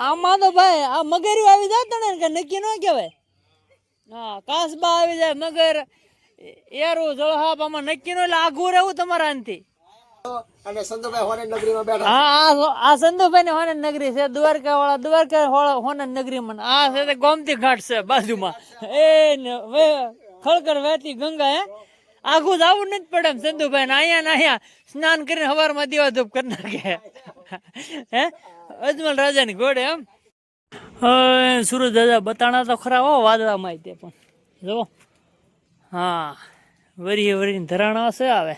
આમાં તો ભાઈ આ મગરિયું આવી જતા ને કે નક્કી ન કહેવાય. હા, કાસબા આવી જાય, મગર એરું જળહાપ આમાં નક્કી ન, એટલે આઘું રહેવું તમારા આનથી. અને સંધુભાઈ હોનન નગરીમાં બેઠા. હા, આ સંધુભાઈ ની હોનન નગરી છે, દ્વારકા વાળા દ્વારકા હોનન નગરીમાં. આ છે ગોમતી ઘાટ છે બાજુમાં, એ ખળખળ વહેતી ગંગા. હે આઘું જવું નથી પડે એમ સંધુભાઈ ને. અહીંયા ને અહીંયા સ્નાન કરીને સવારમાં દીવા ધૂપ કરી નાખે. હે અજમલ રાજાની ઘોડે એમ. સુરજ દાદા બતાણા તો ખરા હો વાદળામાં તે પણ જો. હા, વરી ધરાણા છે આવે.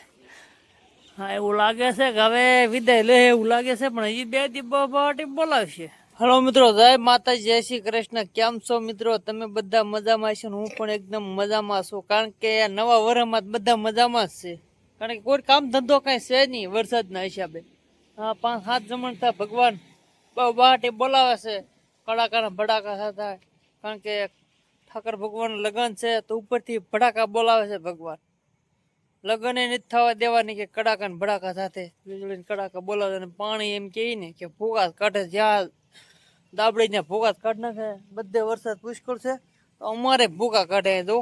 હા, એવું લાગે છે કે હવે વિદાય લે એવું લાગે છે, પણ હજી 2 દી પાર્ટી બોલાવશે. હલો મિત્રો, જય માતાજી, જય શ્રી કૃષ્ણ. કેમ છો મિત્રો? તમે બધા મજામાં છો? હું પણ એકદમ મજામાં છું, કારણ કે નવા વર્ષમાં બધા મજામાં જ છે. કારણ કે કોઈ કામ ધંધો કઈ છે નહીં વરસાદના હિસાબે. હા, 5-7 જમણ થાય, ભગવાન બહુ પાર્ટી બોલાવે છે. કડાકા ભડાકા થતા, કારણ કે ઠાકર ભગવાન લગ્ન છે તો ઉપરથી ભડાકા બોલાવે છે ભગવાન. લગ્ન એ નથી થવા દેવાની કે કડાકા ભડાકા સાથે વીજળી કડાકા બોલાવે. અને પાણી એમ કહે ને કે ભૂગાત કાઢે, જ્યાં દાબડીને ભૂગાત કાઢ નાખે. બધે વરસાદ પુષ્કળ છે તો અમારે ભૂગા કાઢે. જો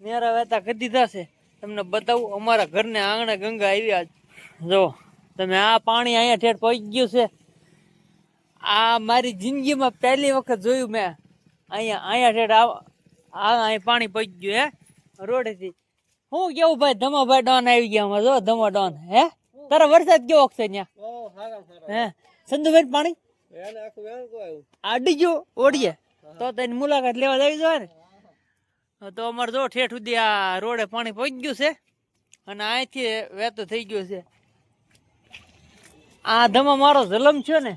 મેરા વહેતા કરી દીધા છે. તમને બતાવું, અમારા ઘરને આંગણે ગંગા આવી. આજ જો તમે, આ પાણી અહીંયા ઠેઠ પહોંચી ગયું છે. આ મારી જિંદગીમાં પહેલી વખત જોયું મેં. અહીંયા ઠેઠ અહીં પાણી પહોંચી ગયું. હે રોડેથી હું કેવું ભાઈ, ધમાભાઈ ડોન આવી ગયા અમારે. જો ધમા ડોન. હે તારા વરસાદ કેવો છે ત્યાં? હે સંધુભાઈ પાણી આડી ગયો ઓડીએ તો તેની મુલાકાત લેવા જવી જોઈએ ને. તો અમારે જો ઠેઠ સુધી આ રોડે પાણી પહોંચી ગયું છે, અને અહીંથી વહેતું થઈ ગયું છે. આ ધમા મારો જલમ છે ને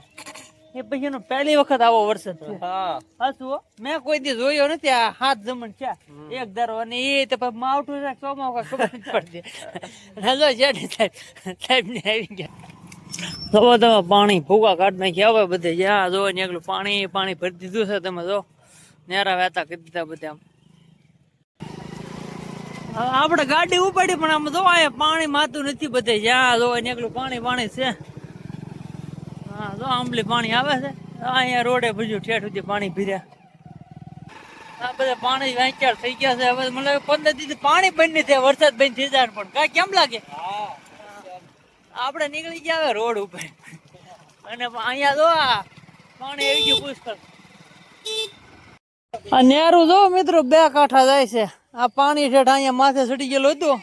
એ પછી એનો પહેલી વખત આવો વરસાદ છે. હા, મેં કોઈ દી જોયો નથી. આ 7 જમણ છે એક ધારો, અને એ તો માવઠું છે ચોમાસું ખબર નથી પડતી. હેલો જેઠી સાહેબ ને આવી ગયા. તમે પાણી ભૂગા કાઢ નાખી આવે બધે. જ્યાં જો ને એકલું પાણી ભરી દીધું છે. તમે જો નેરા વહેતા કરી દીધા બધા. આપણે ગાડી ઉપાડી પણ આમ જો અહીંયા પાણી માતું નથી બધે. જ્યાં જો ને એકલું પાણી છે. હા, જો આંબલી પાણી આવે છે. અહીંયા રોડે ભજ્યું ઠેઠ સુધી પાણી ભર્યા. આ બધા પાણી વાંચ્યા થઈ ગયા છે. હવે મને 15 દી પાણી બંધ નહીં થાય, વરસાદ બંધ થઈ જાય પણ કાંઈ કેમ લાગે? આપણે નીકળી ગયા હવે રોડ ઉપર, અને અહીંયા જો આ પાણી આવી ગયું પુષ્કળ. આ નેરું જો મિત્રો 2 કાંઠા જાય છે. આ પાણી ઠેઠ અહીંયા માથે ચડી ગયેલું હતું.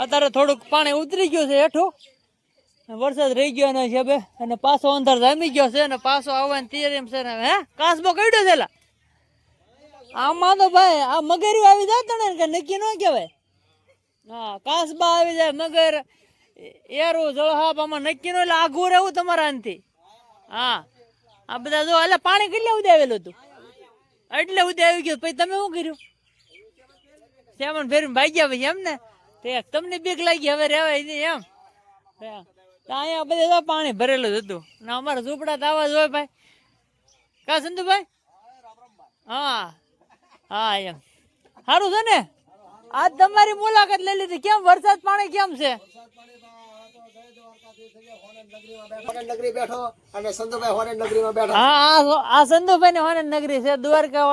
અત્યારે થોડુંક પાણી ઉતરી ગયું છે હેઠું. વરસાદ રહી ગયો ને છે, અને પાછો અંધાર જામી ગયો છે, અને પાછો આવવાની તૈયારી છે ને. હે કાસબો કઈડ્યો છે? આમાં તો ભાઈ આ મગરિયું આવી જતા ને કે નક્કી ન કહેવાય. હા, કાસબા આવી જાય, મગર એરું જળહાપ આમાં નક્કી ન, એટલે આઘું રહેવું તમારા આનથી. હા, આ બધા જો એટલે પાણી કેટલે ઉદે આવેલું હતું, એટલે ઉદે આવી ગયું. પછી તમે શું કર્યું? સેમન ફેરીને ભાઈ ગયા પછી એમ ને? તમને બીક લાગી, હવે રહેવાય નહીં એમ. અહીંયા બધે પાણી ભરેલું જ હતું, ને અમારા ઝૂંપડા તો આવા જ હોય ભાઈ. કા સંધુભાઈ? હા હા, એમ સારું છે ને. આજ તમારી મુલાકાત લઈ લીધી. કેમ વરસાદ પાણી કેમ છે? આ સંધુભાઈ ની હોનન નગરી છે, દ્વારકા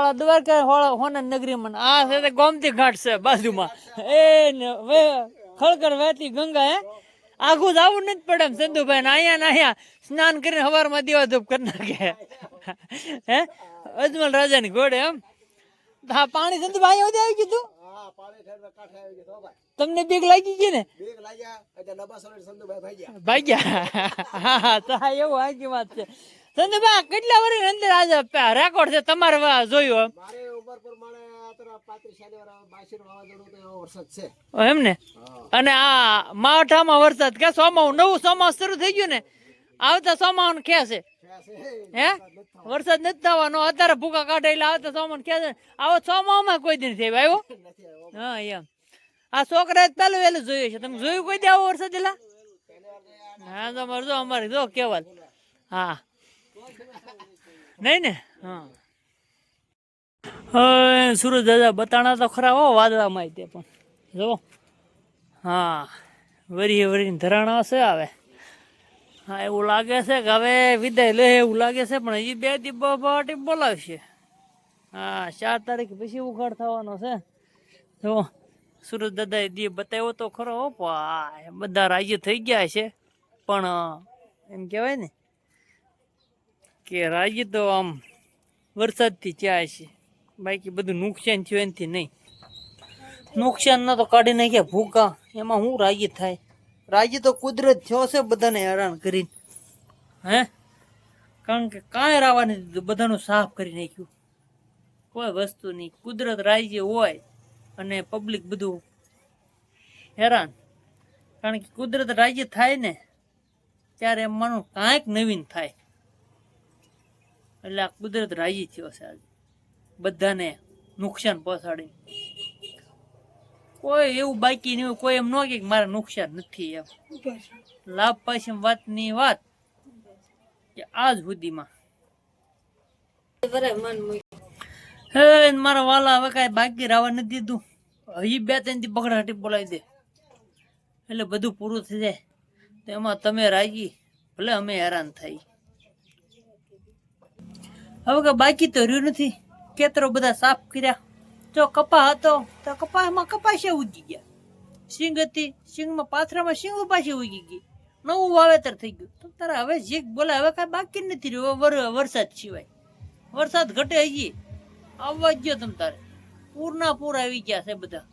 વાળા હોનન નગરીમાં. આ છે ગોમતી ઘાટ છે બાજુમાં, એ ખળખળ વહેતી ગંગા. હે આઘું જવું નથી પડે એમ સંધુભાઈ ને. અહીંયા ને અહીંયા સ્નાન કરીને સવારમાં દીવા ધૂપ કરી નાખે. હે અજમલ રાજાની ઘોડે એમ. હા, પાણી સંધુભાઈ અહીંયા આવી ગયું તું. તમને બીક લાગી ગઈ ને? ભાગ્યા. હા, તો એવું હાજી વાત છે. સંધુભાઈ કેટલા વર્ષ અંદર આજે રેકોર્ડ છે તમારે જોયું એમ ને? અને આ માવઠામાં વરસાદ કે નવું ચોમાસું શરૂ થઈ ગયું ને, આવતા ચોમાસું ખેશે. હે વરસાદ નથી થવાનો, અત્યારે ભૂકા કાઢે એટલે આવતા ચોમાસું ખેશે. આવો ચોમાસુમાં કોઈ દી નથી આવ્યો. હા, એમ. આ છોકરા પેલું વહેલું જોયું છે. તમે જોયું કોઈ દે આવો વરસાદ? એલા હા, તમારે જો અમારે જો કેવલ. હા, નહીં ને? હા, સુરજ દાદા બતાણા તો ખરા હો વાદળામાં તે પણ જો. હા, વરી ધરાણા છે આવે. હા એવું લાગે છે કે હવે વિદાય લે એવું લાગે છે, પણ હજી 2 દી પાર્ટી બોલાવશે. હા 4 તારીખ પછી ઉઘાડ થવાનો છે. તો સુરત દાદાએ દી બતાવ્યો તો ખરો. હો ભાઈ બધા રાજી થઈ ગયા છે, પણ એમ કહેવાય ને કે રાજી તો આમ વરસાદથી ચાય છે, બાકી બધું નુકસાન થયું એનાથી નહીં. નુકસાન ના તો કાઢી નાખ્યા ભૂકા, એમાં હું રાજી થાય. રાજી તો કુદરત થયો છે બધાને હેરાન કરીને, હે કારણ કે કાંઈ રાવા નથી દીધું, બધાનું સાફ કરી નાખ્યું. કોઈ વસ્તુ નહીં, કુદરત રાજી હોય અને પબ્લિક બધું હેરાન. કારણ કે કુદરત રાજી થાય ને ત્યારે એમ માનું કાંઈક નવીન થાય. એટલે આ કુદરત રાજી થયો છે આજે, બધાને નુકસાન પહોંચાડી. કોઈ એવું બાકી નહીં હોય, કોઈ એમ ન કે મારે નુકસાન નથી. એમ લાભ પાછી વાતની વાત કે આજ સુધીમાં હે મારા વાલા હવે કાંઈ બાકી રાવા નથી દીધું. હજી 2-3 દી બગડાટી બોલાવી દે એટલે બધું પૂરું થઈ જાય. તો એમાં તમે રાજી, ભલે અમે હેરાન થઈ. હવે કે બાકી તો રહ્યું નથી. ખેતરો બધા સાફ કર્યા. જો કપા હતો તો કપાસમાં કપાસે ઉગી ગયા. સિંગ હતી, સિંગમાં પાથરામાં સિંગ પાછી ઉગી ગઈ. નવું વાવેતર થઈ ગયું. તો તારે હવે જે બોલે હવે કાંઈ બાકી નથી રહ્યું વરસાદ સિવાય. વરસાદ ઘટે હજી આવવા જ ગયો તમ તારે. પૂરના પૂર આવી ગયા છે બધા.